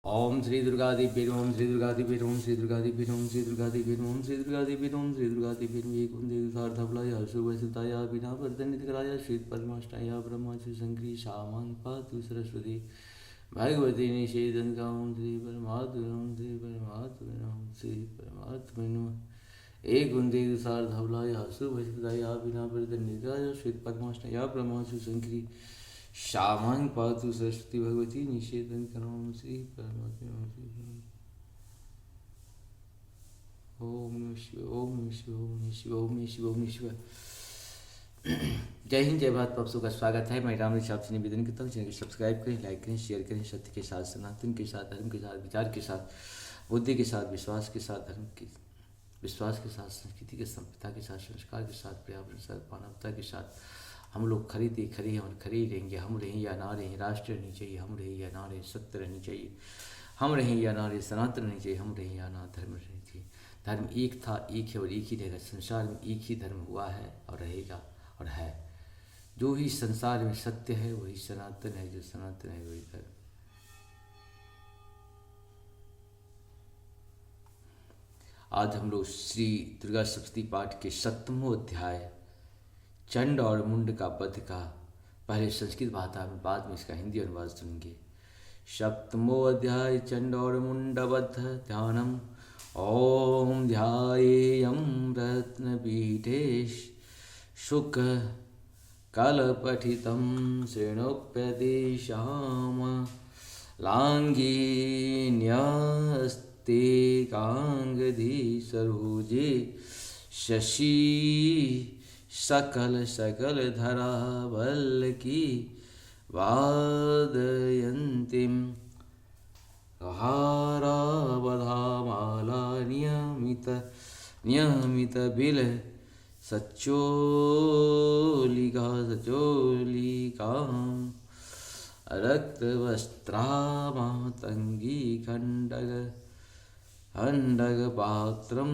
ओम श्री दुर्गा देवी ओम श्री दुर्गा देवी ओम श्री दुर्गा देवी ओम श्री दुर्गा देवी ओम श्री दुर्गा देवी ओम श्री दुर्गा देवी एक कुंदे सार्धफलाय शुभ सुताया बिना वर्धनित कराया श्वेत पद्माष्टाया ब्रह्मा श्री शंकरी शामां पातु सरस्वती भगवती निषेधन का ओम श्री परमात्मा ओम श्री परमात्मा ओम श्री परमात्मा नमः एक कुंदे सार्धफलाय शुभ सुताया बिना वर्धनित कराया श्वेत पद्माष्टाया ब्रह्मा श्री शंकरी शामां पातु सरस्वती भगवती निषेधन करो श्री परमात्मा ओम नमः शिवाय ओम नमः शिवाय ओम नमः शिवाय ओम नमः शिवाय ओम नमः शिवाय। जय हिंद जय भारत। आप सबका स्वागत है। मैं राम आपसे निवेदन करता हूँ चैनल को सब्सक्राइब करें, लाइक करें, शेयर करें। सत्य के साथ, सनातन के साथ, धर्म के साथ, विचार के साथ, बुद्धि के साथ, विश्वास के साथ, धर्म के विश्वास के साथ, संस्कृति के सभ्यता के साथ, संस्कार के साथ, पर्यावरण के साथ, मानवता के साथ हम लोग खरीदे खरी और खरीद रहेंगे। हम रहें या ना रहें, राष्ट्र रहनी चाहिए। हम रहें या ना रहें, सत्य रहनी चाहिए। हम रहें या ना रहें, सनातन रहनी चाहिए। हम रहें या ना, धर्म रहनी चाहिए। धर्म एक था, एक है और एक ही रहेगा। संसार में एक ही धर्म हुआ है और रहेगा और है। जो ही संसार में सत्य है वही सनातन है, जो सनातन है वही धर्म। आज हम लोग श्री दुर्गा सप्तशती पाठ के 7वें अध्याय चंड और मुंड का वध का पहले संस्कृत भाषा में, बाद में इसका हिंदी अनुवाद सुनेंगे। 7वां अध्याय चंड और मुंड वध ध्यानम। ओम ध्यायेयं रत्नपीठेश शुक कलपठितं श्रेणोप्यदेशाम लांगी न्यस्ते कांगधी सरोजे शशि सकल सकल धरावल की वादयन्तीं हारावधामाला नियमित बिल सच्चोलिका सचोलिकां रक्तवस्त्रामातंगी खंडग पात्रं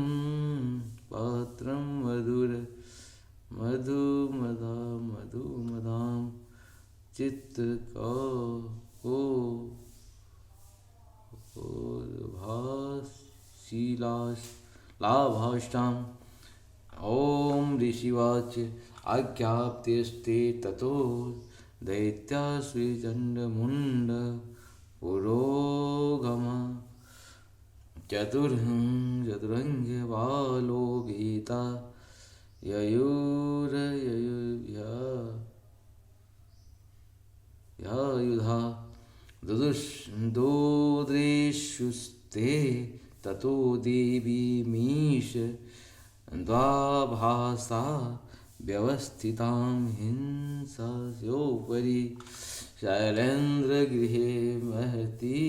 मधुमदां लाभाष्टां। ओम ऋषिवाच आज्ञाप्तेस्ते ततो दैत्याश्रीचण्डमुण्ड पुरोगम चतुरङ्गबालो गीता युधा दोदृशुस्ते ततो देवी मीश द्वाभासा व्यवस्थितां हिंसास्योपरि शैलेन्द्रगृहे महति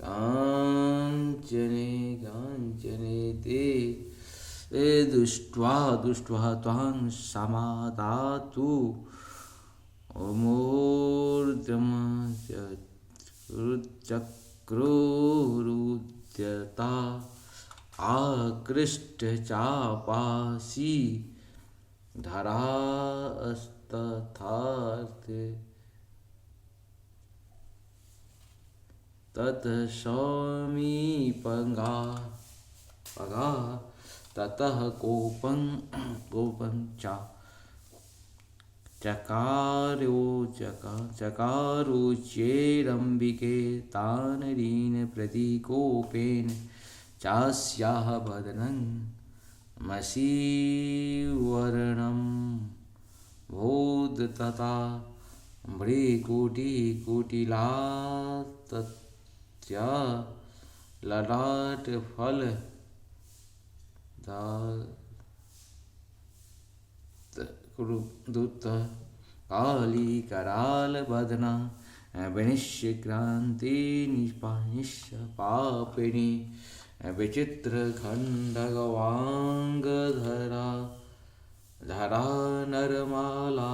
काञ्चने ते दुष्ट्वा त्वां समादातु मूर्धमचक्रुरुद्यता आकृष्टचापासी धरास्तथार्थे ततः समीपगा ततः कोपं चकारोचेरम्बिके तानरीन् प्रतिकोपेन चास्याः बदनं मसीवर्णं बोधतता मृकोटिकुटिलातत्या ललाटफल दुत काली कराल बदना विनिश्यक्रांति निष्पापिनी विचित्र धरा नरमाला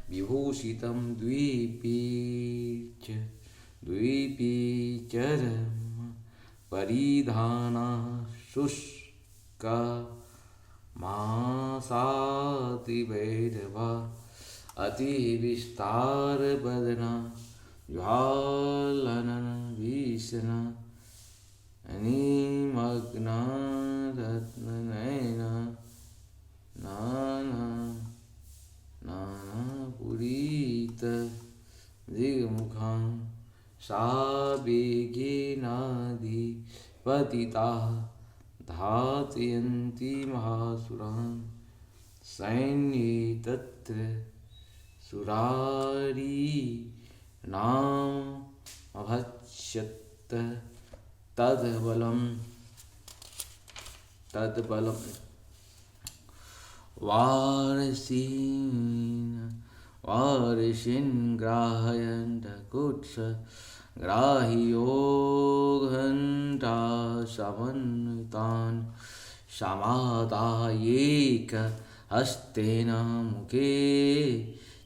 विभूषितं द्वीपीचरम परिधाना शुष्का मासाति भैरवा अति विस्तार बदना ज्वालनन भीषण निमग्ना रत्ननयना नाना नानापुरीत दिग्मुखां सावेगेनाधिपतिताः धातयन्ति महासुरान् सैन्ये तत्र सुरारीणामभक्षत् तद्बलं वारसीन् ग्राहयन्तकुत्स ग्राह्यो घण्टा समन्वितान् समादायेक हस्तेन मुखे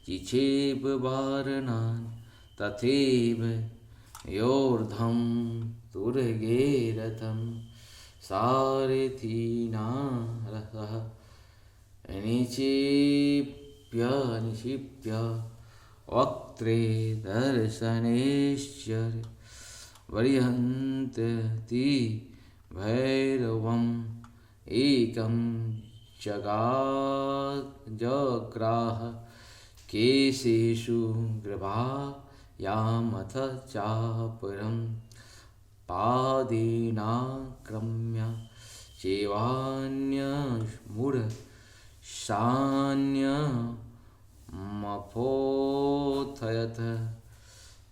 चिक्षेपवारणान् तथैव योर्ध्वं तुरगे रथं सारथिना निक्षिप्य वक्त्रे दर्शनेश्वर वर्यन्ति भैरवम् एकं जग्राह केशेषु गृभायामथ चापरं पादेनाक्रम्य चैवान्यमपोथयत्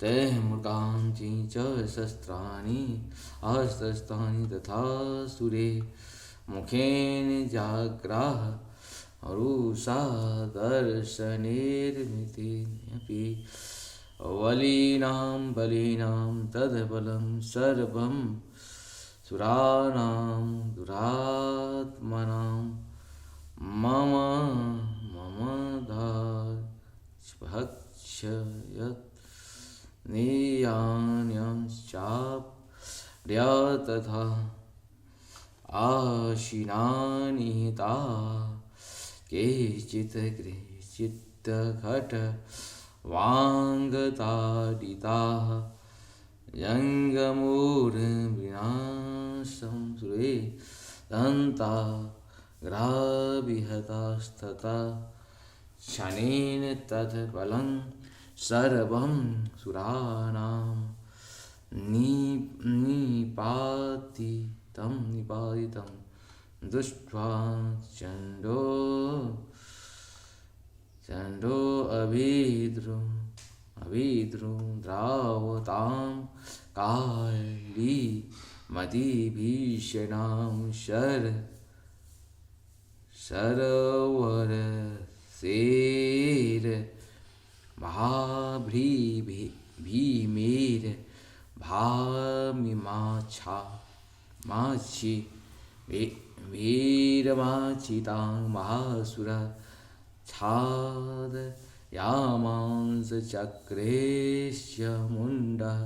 तैः मृगांसि च शस्त्राणि हस्तस्थानि तथा सुरे मुखेन जाग्राह रुषा दर्शनेर्मितेऽपि बलीनां तद्बलं सर्वं सुराणां दुरात्मनां मम भक्षयत् नियान्यश्चाप्य तथा आशिनानिता केचित् खट्वाङ्गताडिताः जङ्गमूर्विनाशं सुरे दन्ता ग्राविहतास्तथा शनेन तत्फलं सर्वं सुराणां निपातितं दृष्ट्वा चण्डो अभिद्रुद्रावतां काली मतिभीषणां सरोवरसेर भीमेर भामिमाछि वीरमाचितां महासुरा छादयामांस चक्रेश्च मुण्डः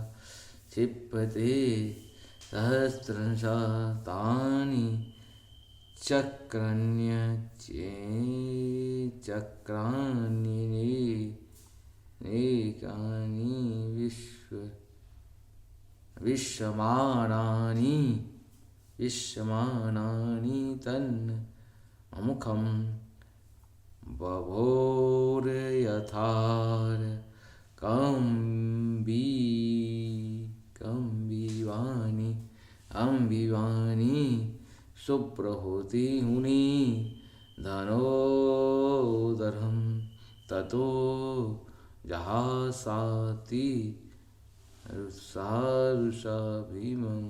क्षिप्यते सहस्रशः तानि चक्राण्यनेकानि विश्यमानानि तन् अमुखं बभोर्यथार अम्बिवानि सुप्रहृति मुनि धनोदरं ततो जहासाति रुषा भीमं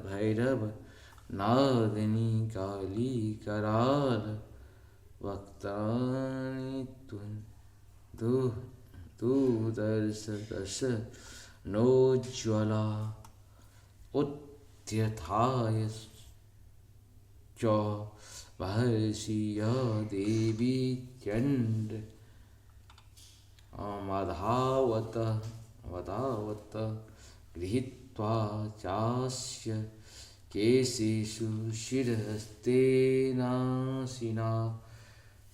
भैरव नादिनी काली कराल वक्त्राणि तु दश नोज्ज्वला उत्थ्यथाय च महर्षिय देवी चण्ड मधावत गृहीत्वा चास्य केशेषु शिरहस्तेनाशिना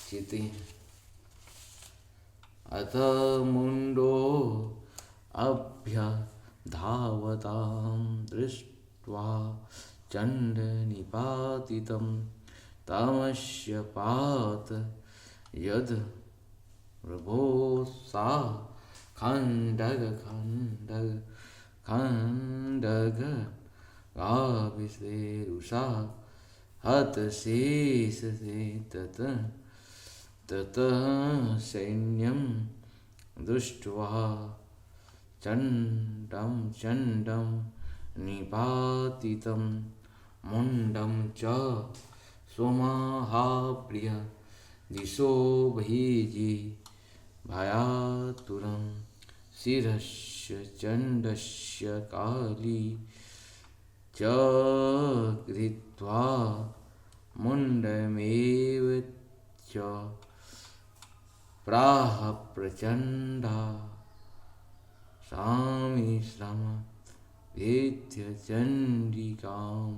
चिते अथ मुंडो अभ्यधावतां दृष्ट्वा चण्डनिपातितं तमस्य पात यद प्रभोसा खण्डग गाभिसेरुषा हतशेष से ततः सैन्यं दृष्ट्वा चण्डं निपातितं मुण्डं च स्वमहाप्रिय दिशो भेजे भयातुरं शिरस्य चण्डस्य काली च कृत्वा मुण्डमेव च प्राह प्रचण्डा सामिश्रम वेद्य चण्डिकां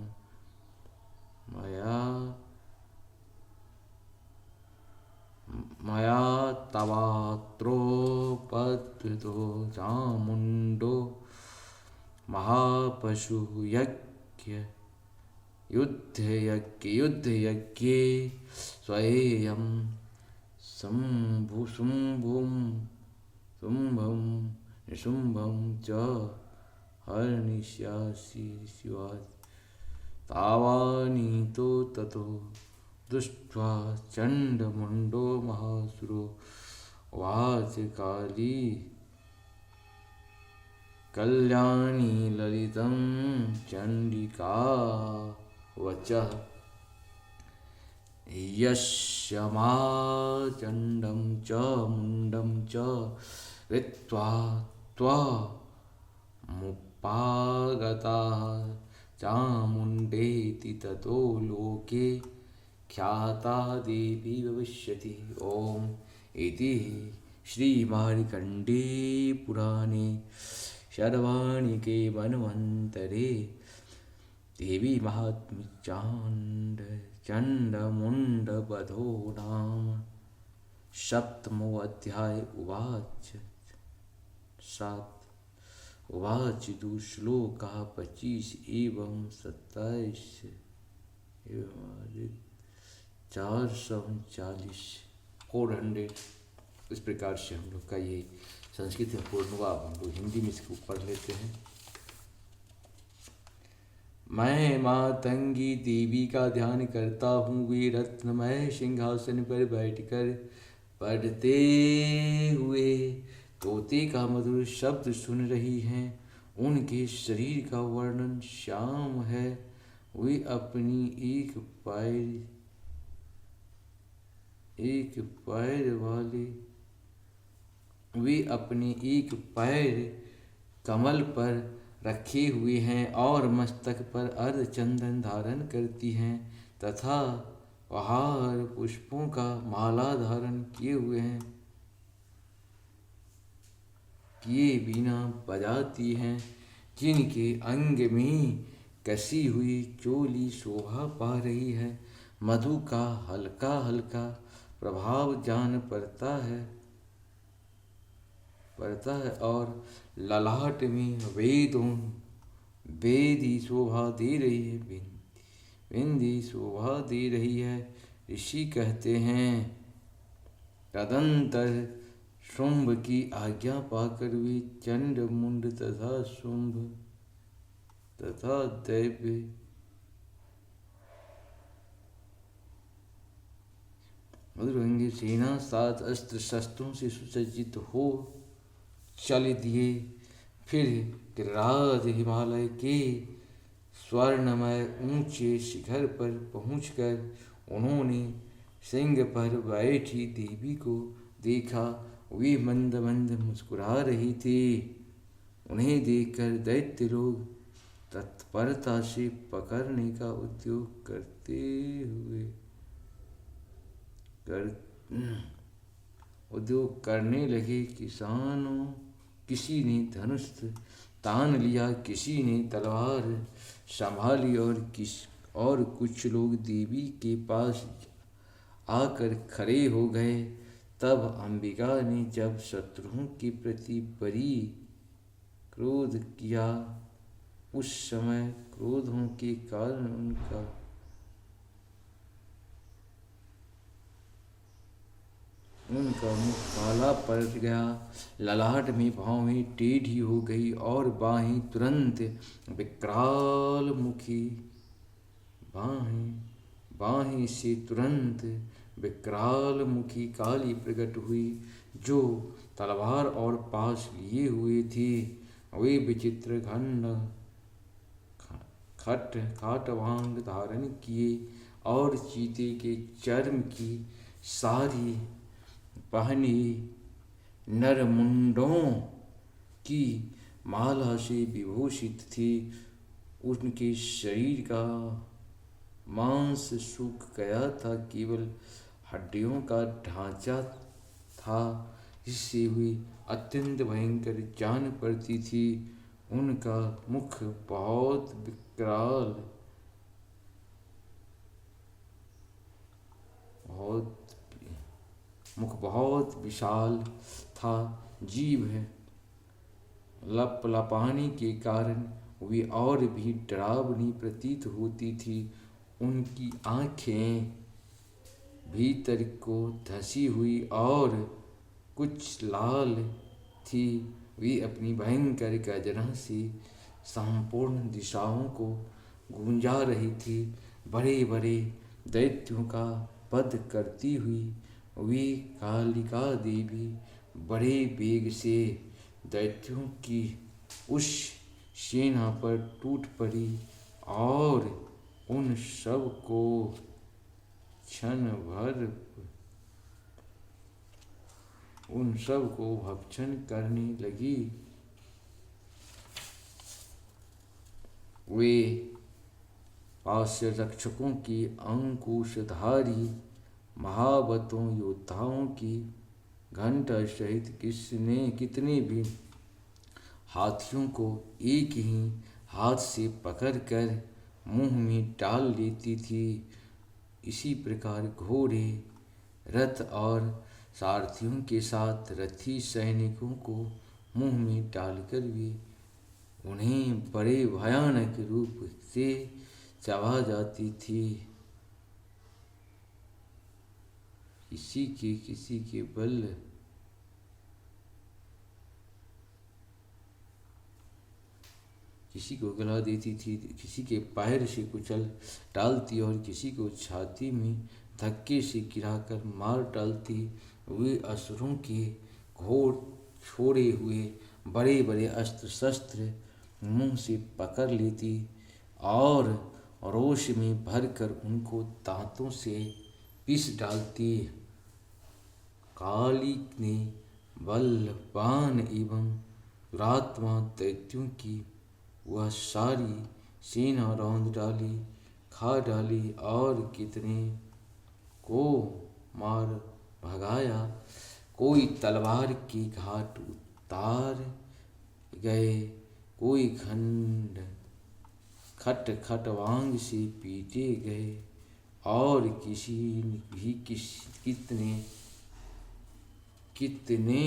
मया तवात्रोपद्रुतो चामुण्डो महापशुः युद्धयज्ञे स्वयं शुम्भं च हर्निष्यासि शिवात् तावानीतो ततो दृष्ट्वा चण्डमुण्डो महासुरो वाच काली कल्याणी ललितं चण्डिका वचः यस्य मा चण्डं च मुण्डं च कृत्वा त्वमुपागता चामुण्डेति ततो लोके ख्याता देवी भविष्यति। ओम इति श्रीमार्कण्डे पुराणे शर्वाणिके मन्वन्तरे देवी महात्म्ये चण्डमुण्डवधो नाम सप्तमो अध्याय उवाच दुश्लोका 25 एवं 27 एवं 439 400। इस प्रकार से हम लोग का ये संस्कृत में पूर्ण हुआ। हम लोग हिंदी में इसको पढ़ लेते हैं। मैं मातंगी देवी का ध्यान करता हूँ। वे रत्नमय सिंहासन पर बैठकर पढ़ते हुए तोते का मधुर शब्द सुन रही हैं। उनके शरीर का वर्णन श्याम है। वे अपनी एक पैर कमल पर रखे हुए हैं और मस्तक पर अर्ध चंदन धारण करती हैं तथा हार पुष्पों का माला धारण किए हुए हैं। किए बिना बजाती हैं। जिनके अंग में कसी हुई चोली शोभा पा रही है। मधु का हल्का हल्का प्रभाव जान पड़ता है और ललाट में वेदी शोभा दे रही है। बिंदी शोभा दे रही है। ऋषि कहते हैं तदंतर शुंभ की आज्ञा पाकर वे चंड मुंड तथा शुंभ तथा दैव्य मधुरंगी सेना 7 अस्त्र शस्त्रों से सुसज्जित हो चल दिए। फिर गिरिराज हिमालय के स्वर्णमय ऊंचे शिखर पर पहुंचकर उन्होंने सिंह पर बैठी देवी को देखा। वे मंद मंद मुस्कुरा रही थी। उन्हें देखकर दैत्य लोग तत्परता से पकड़ने का उद्योग करने लगे। किसी ने धनुष तान लिया, किसी ने तलवार संभाली और कुछ लोग देवी के पास आकर खड़े हो गए। तब अंबिका ने जब शत्रुओं के प्रति बड़ी क्रोध किया, उस समय क्रोधों के कारण उनका मुख काला पड़ गया, ललाट में भौहें टेढ़ी हो गई और बाहें तुरंत विकराल मुखी बाहें से तुरंत विकराल मुखी काली प्रकट हुई, जो तलवार और पास लिए हुए थे। वे विचित्र खंड खाटवांग धारण किए और चीते के चर्म की सारी पहनी नरमुंडों की माला से विभूषित थी। उनके शरीर का मांस सूख गया था, केवल हड्डियों का ढांचा था, जिससे वे अत्यंत भयंकर जान पड़ती थी। उनका मुख बहुत विकराल बहुत विशाल था। जीभ लपलपाने के कारण वे और भी डरावनी प्रतीत होती थी। उनकी आँखें भीतर को धसी हुई और कुछ लाल थी। वे अपनी भयंकर गर्जना से संपूर्ण दिशाओं को गूंजा रही थी। बड़े बड़े दैत्यों का वध करती हुई वे कालिका देवी बड़े वेग से दैत्यों की उस सेना पर टूट पड़ी और उन सब को भक्षण करने लगी। वे पार्श्व रक्षकों की अंकुशधारी महावतों योद्धाओं की घंटा सहित कितने भी हाथियों को एक ही हाथ से पकड़कर मुंह में डाल लेती थी। इसी प्रकार घोड़े, रथ और सारथियों के साथ रथी सैनिकों को मुंह में डालकर वे उन्हें बड़े भयानक रूप से चबा जाती थी। किसी के बल किसी को गला देती थी, किसी के पैर से कुचल डालती और किसी को छाती में धक्के से गिराकर मार डालती। वे असुरों के घोड़ छोड़े हुए बड़े बड़े अस्त्र शस्त्र मुंह से पकड़ लेती और रोष में भरकर उनको दांतों से पीस डालती। काली ने बलवान एवं दुरात्मा दैत्यों की वह सारी सेना रौंद डाली, खा डाली और कितने को मार भगाया। कोई तलवार की घाट उतार गए, कोई खटवांग से पीटे गए और कितने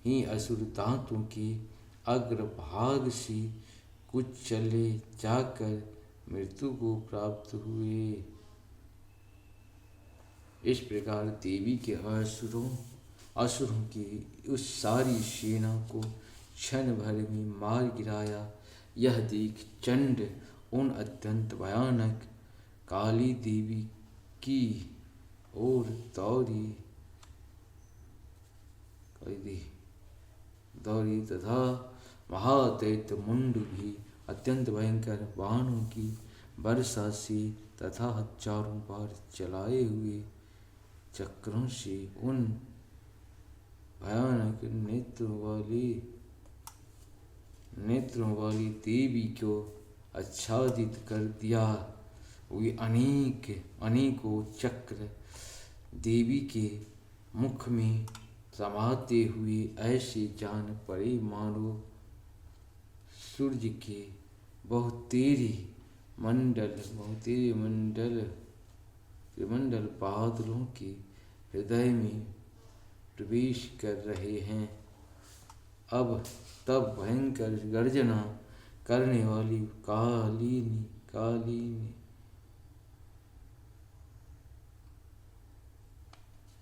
ही असुर दांतों के अग्रभाग से कुचले जाकर मृत्यु को प्राप्त हुए। इस प्रकार देवी के असुरों की उस सारी सेना को क्षण भर में मार गिराया। यह देख चंड उन अत्यंत भयानक काली देवी की ओर दौड़ी तथा महादैत्य मुंड भी अत्यंत भयंकर बाणों की वर्षा से तथा हजारों बार चलाए हुए चक्रों से उन भयानक नेत्रों वाली देवी को आच्छादित कर दिया। वे अनेकों चक्र देवी के मुख में समाते हुए ऐसे जान पड़े मानो सूर्य के बहुतेरे मंडल बादलों के हृदय में प्रवेश कर रहे हैं। अब तब भयंकर गर्जना करने वाली कालिनी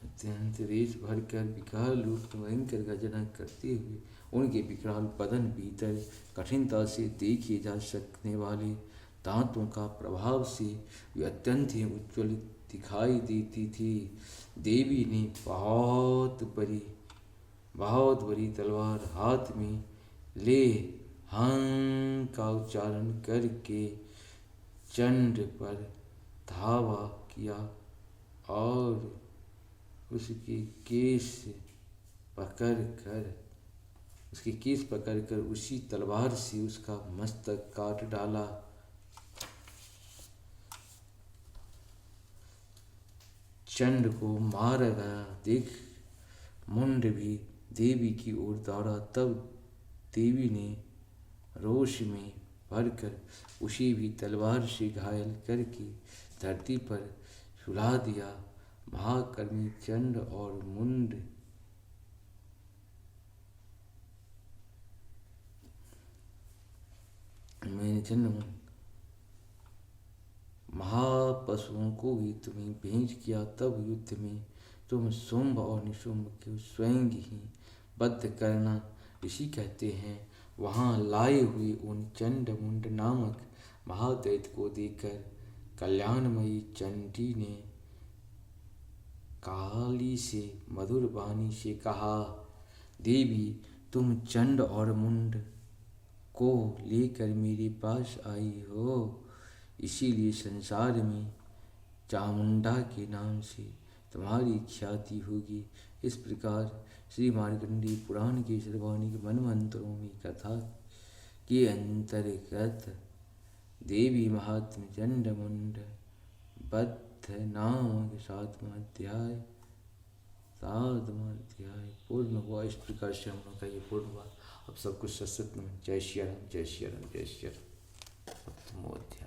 अत्यंत देश भर कर विकराल रूप में भयंकर गर्जना करते हुए उनके विकराल बदन भीतर कठिनता से देखे जा सकने वाले दांतों का प्रभाव से वे अत्यंत ही उज्ज्वलित दिखाई देती थी। देवी ने बहुत बड़ी तलवार हाथ में ले हं का उच्चारण करके चंड पर धावा किया और उसके केस पकड़कर उसी तलवार से उसका मस्तक काट डाला। चंड को मारा गया देख मुंड भी देवी की ओर दौड़ा। तब देवी ने रोष में भरकर उसे भी तलवार से घायल करके धरती पर सुला दिया। महाकर्मी चंड और मुंड महापशुओं को भी तुम्हें भेंट किया। तब युद्ध में तुम शुंभ और निशुंभ को स्वयं ही बद्ध करना। ऋषि कहते हैं वहाँ लाए हुए उन चंड मुंड नामक महादैत्य को देखकर कल्याणमयी चंडी ने काली से मधुर वाणी से कहा, देवी तुम चंड और मुंड को लेकर मेरे पास आई हो, इसीलिए संसार में चामुंडा के नाम से तुम्हारी ख्याति होगी। इस प्रकार श्री मार्कंडेय पुराण के सर्वानिक मनमंत्रों में कथा के अंतर्गत देवी महात्म्य चंड मुंड बद्ध नामक सातवां अध्याय पूर्ण हुआ। इस प्रकार से हम लोग का ये पूर्ण हुआ। अब सब कुछ सत्सत में। जय श्री राम, जय श्री राम, जय श्री राम। सप्तमो अध्याय।